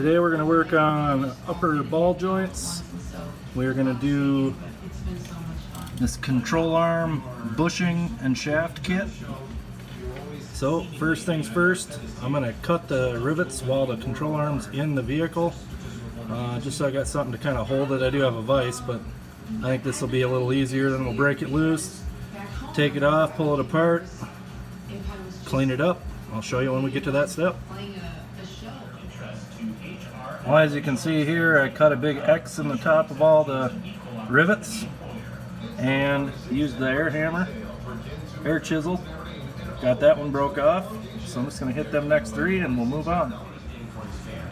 Today we're going to work on upper ball joints. We're going to do this control arm bushing and shaft kit. So first things first, I'm going to cut the rivets while the control arm's in the vehicle, just so I got something to kind of hold it. I do have a vise, but I think this will be a little easier. Then we'll break it loose, take it off, pull it apart, clean it up. I'll show you when we get to that step. Well, as you can see here, I cut a big X in the top of all the rivets and used the air chisel. Got that one broke off, so I'm just going to hit them next three and we'll move on.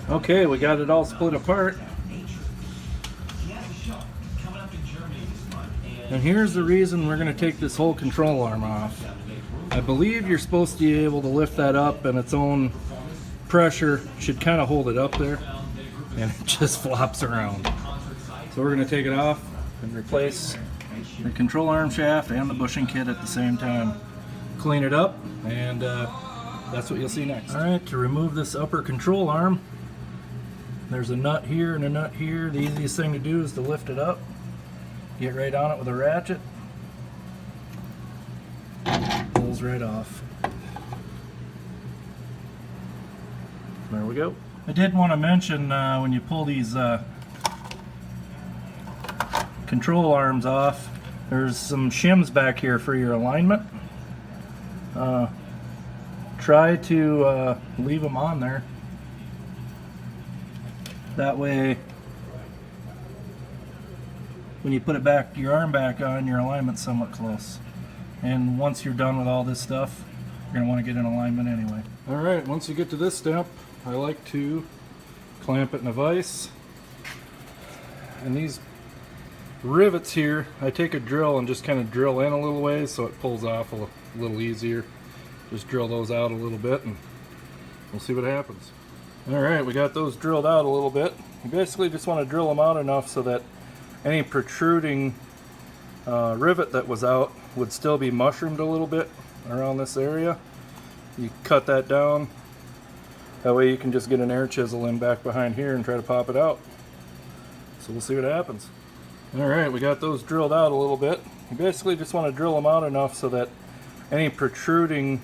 Okay, we got it all split apart. And here's the reason we're going to take this whole control arm off. I believe you're supposed to be able to lift that up, and its own pressure should kind of hold it up there, and it just flops around. So we're going to take it off and replace the control arm shaft and the bushing kit at the same time. Clean it up, and that's what you'll see next. Alright, to remove this upper control arm, there's a nut here and a nut here. The easiest thing to do is to lift it up, get right on it with a ratchet, pulls right off. There we go. I did want to mention when you pull these control arms off, there's some shims back here for your alignment. Try to leave them on there. That way, when you put it back, your arm back on, your alignment's somewhat close. And once you're done with all this stuff, you're going to want to get in alignment anyway. Alright, once you get to this step, I like to clamp it in a vise. And these rivets here, I take a drill and just kind of drill in a little ways so it pulls off a little easier. Just drill those out a little bit and we'll see what happens. Alright, we got those drilled out a little bit. You basically just want to drill them out enough so that any protruding rivet that was out would still be mushroomed a little bit around this area. You cut that down. That way you can just get an air chisel in back behind here and try to pop it out. So we'll see what happens. Alright, we got those drilled out a little bit. You basically just want to drill them out enough so that any protruding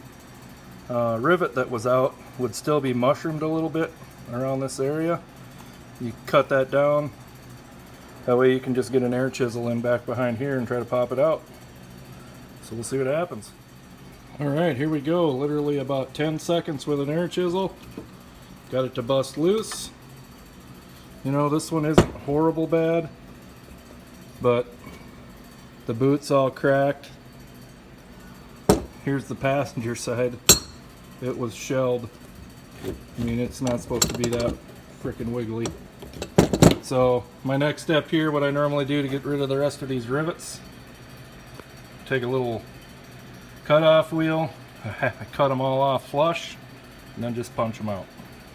rivet that was out would still be mushroomed a little bit around this area. You cut that down. That way you can just get an air chisel in back behind here and try to pop it out. So we'll see what happens. Alright, here we go. Literally about 10 seconds with an air chisel. Got it to bust loose. You know, this one isn't horrible bad, but the boot's all cracked. Here's the passenger side. It was shelled. I mean, it's not supposed to be that freaking wiggly. So my next step here, what I normally do to get rid of the rest of these rivets, take a little cut-off wheel, cut them all off flush, and then just punch them out.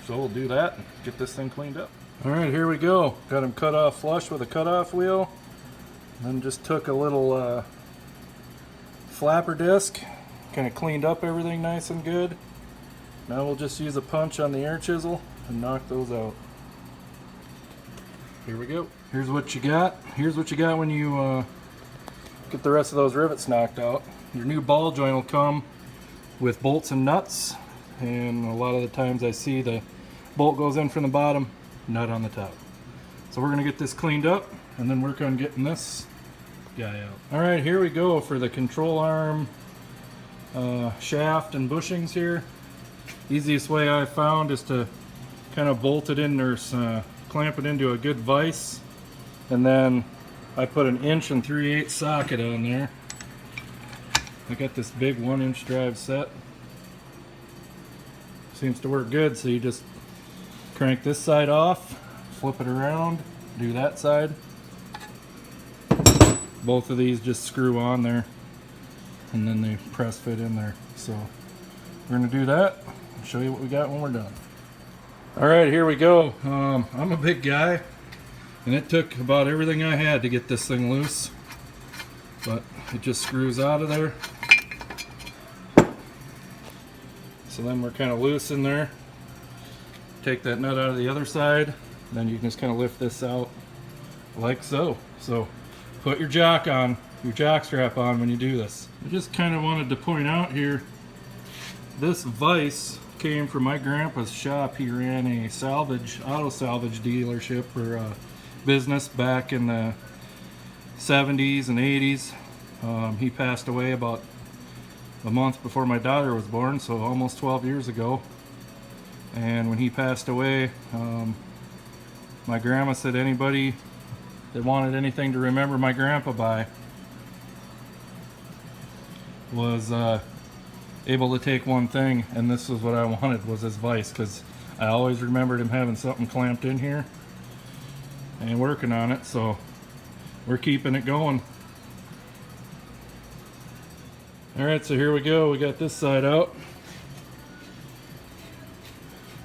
So we'll do that and get this thing cleaned up. Alright, here we go. Got them cut off flush with a cut-off wheel. Then just took a little flapper disc, kind of cleaned up everything nice and good. Now we'll just use a punch on the air chisel and knock those out. Here we go. Here's what you got. Here's what you got when you get the rest of those rivets knocked out. Your new ball joint will come with bolts and nuts, and a lot of the times I see the bolt goes in from the bottom, nut on the top. So we're going to get this cleaned up and then work on getting this guy out. Alright, here we go for the control arm shaft and bushings here. Easiest way I found is to kind of bolt it in or clamp it into a good vise, and then I put an 1 3/8" socket on there. I got this big 1-inch drive set. Seems to work good, so you just crank this side off, flip it around, do that side. Both of these just screw on there, and then they press fit in there. So we're going to do that. I'll show you what we got when we're done. Alright, here we go. I'm a big guy, and it took about everything I had to get this thing loose, but it just screws out of there. So then we're kind of loose in there. take that nut out of the other side, then you can just kind of lift this out like so. So put your jock strap on when you do this. I just kind of wanted to point out here, this vise came from my grandpa's shop. He ran a auto salvage dealership or business back in the 70s and 80s. He passed away about a month before my daughter was born, so almost 12 years ago. And when he passed away, my grandma said anybody that wanted anything to remember my grandpa by was able to take one thing, and this was what I wanted, was his vise, because I always remembered him having something clamped in here and working on it, so we're keeping it going. Alright, so here we go. We got this side out.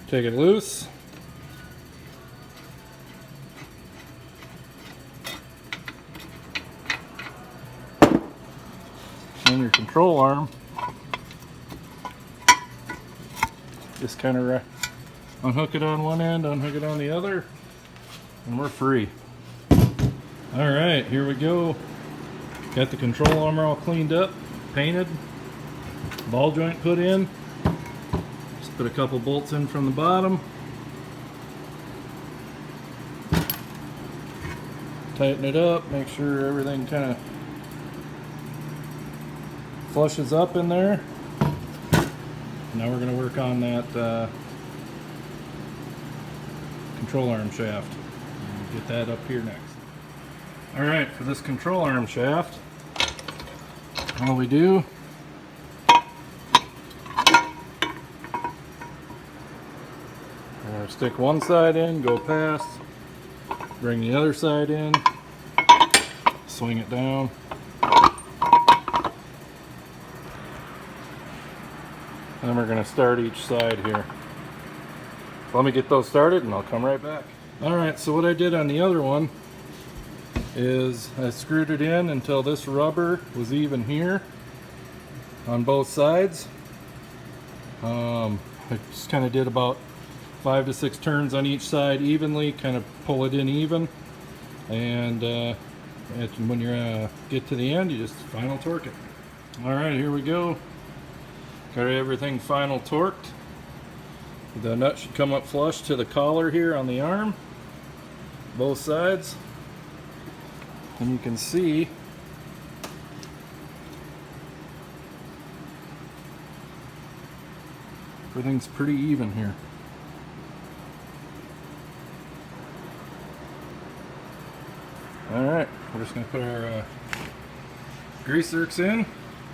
Take it loose. And your control arm. Just kind of unhook it on one end, unhook it on the other, and we're free. Alright, here we go. Got the control arm all cleaned up, painted, ball joint put in. Just put a couple bolts in from the bottom. Tighten it up, make sure everything kind of flushes up in there. Now we're going to work on that control arm shaft. Get that up here next. Alright, for this control arm shaft, all we do stick one side in, go past, bring the other side in, swing it down. And then we're going to start each side here. Let me get those started and I'll come right back. Alright, so what I did on the other one is I screwed it in until this rubber was even here on both sides. I just kind of did about 5 to 6 turns on each side evenly, kind of pull it in even. And when you get to the end, you just final torque it. Alright, here we go. Got everything final torqued. The nut should come up flush to the collar here on the arm, both sides. And you can see everything's pretty even here. Alright, we're just going to put our grease zerks in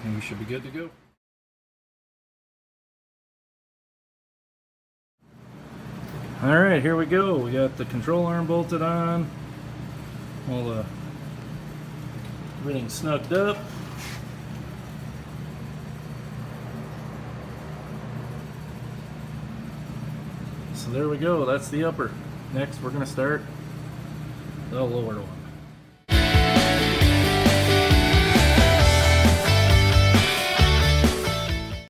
and we should be good to go. Alright, here we go. We got the control arm bolted on. Everything snugged up. So there we go. That's the upper. Next, we're going to start the lower one.